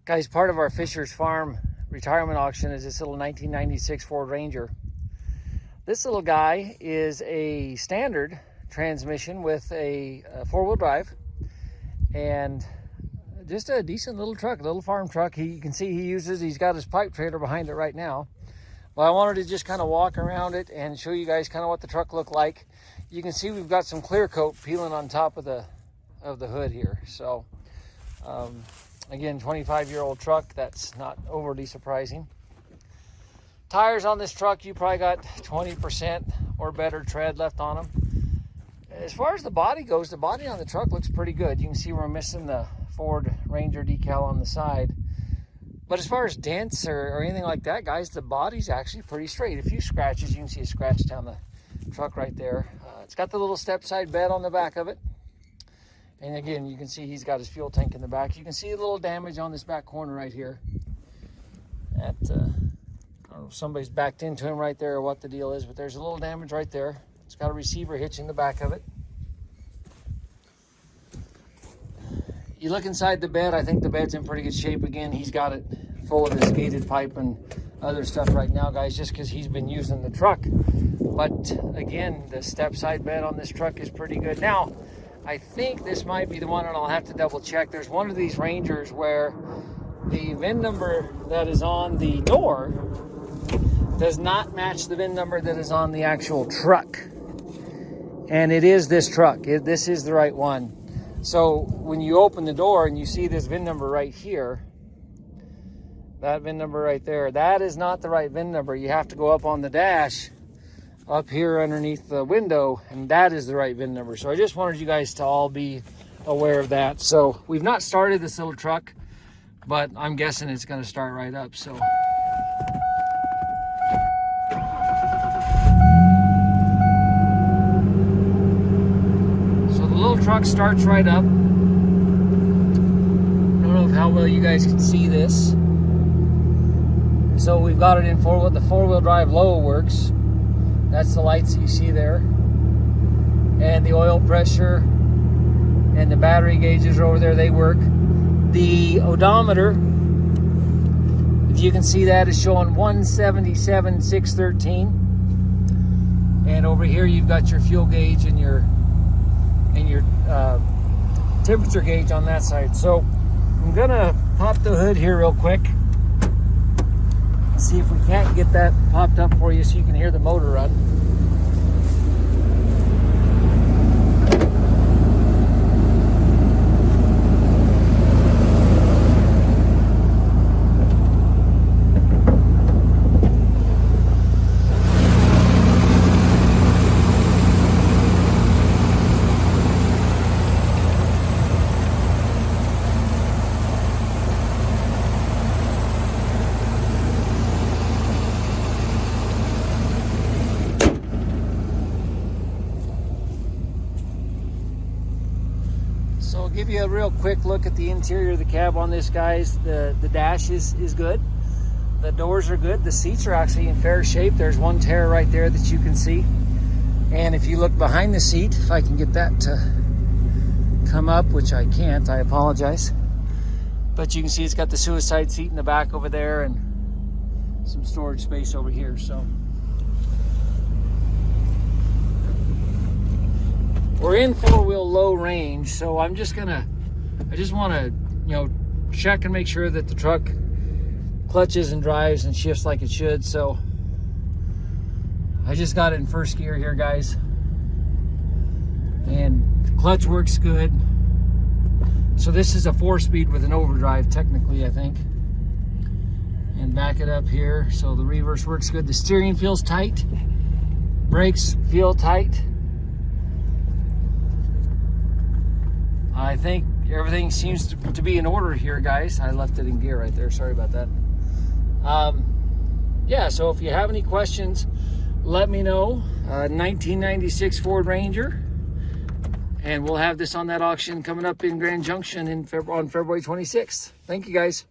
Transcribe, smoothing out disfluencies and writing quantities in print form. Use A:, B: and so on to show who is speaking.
A: Guys, part of our Fisher's Farm retirement auction is this little 1996 Ford Ranger. This little guy is a standard transmission with a four-wheel drive and just a decent little truck, a little farm truck. You can see he's got his pipe trailer behind it right now. Well, I wanted to just kind of walk around it and show you guys kind of what the truck looked like. You can see we've got some clear coat peeling on top of the hood here. So again, 25-year-old truck, that's not overly surprising. Tires on this truck, you probably got 20% or better tread left on them. As far as the body goes, the body on the truck looks pretty good. You can see we're missing the Ford Ranger decal on the side. But as far as dents or anything like that, guys, the body's actually pretty straight. A few scratches, you can see a scratch down the truck right there. It's got the little step side bed on the back of it. And again, you can see he's got his fuel tank in the back. You can see a little damage on this back corner right here. I don't know if somebody's backed into him right there or what the deal is, but there's a little damage right there. It's got a receiver hitch in the back of it. You look inside the bed, I think the bed's in pretty good shape. Again, he's got it full of his gated pipe and other stuff right now, guys, just because he's been using the truck. But again, the step side bed on this truck is pretty good. Now, I think this might be the one, and I'll have to double check. There's one of these Rangers where the VIN number that is on the door does not match the VIN number that is on the actual truck. And it is this truck. This is the right one. So when you open the door and you see this VIN number right here, that VIN number right there, that is not the right VIN number. You have to go up on the dash up here underneath the window, and that is the right VIN number. So I just wanted you guys to all be aware of that. So we've not started this little truck, but I'm guessing it's going to start right up. So the little truck starts right up. I don't know how well you guys can see this. So we've got it in the four-wheel drive low works. That's the lights that you see there. And the oil pressure and the battery gauges are over there, they work. The odometer, if you can see that, is showing 177,613. And over here you've got your fuel gauge and your temperature gauge on that side. So I'm gonna pop the hood here real quick. See if we can't get that popped up for you so you can hear the motor run. So I'll give you a real quick look at the interior of the cab on this, guys. The dash is good. The doors are good. The seats are actually in fair shape. There's one tear right there that you can see. And if you look behind the seat, if I can get that to come up, which I can't, I apologize. But you can see it's got the suicide seat in the back over there and some storage space over here. So we're in four-wheel low range, so I just want to, check and make sure that the truck clutches and drives and shifts like it should. So I just got it in first gear here, guys, and the clutch works good. So this is a 4-speed with an overdrive, technically, I think. And back it up here, so the reverse works good. The steering feels tight, brakes feel tight. I think everything seems to be in order here, guys. I left it in gear right there. Sorry about that. Yeah, so if you have any questions, let me know. 1996 Ford Ranger. And we'll have this on that auction coming up in Grand Junction on February 26th. Thank you, guys.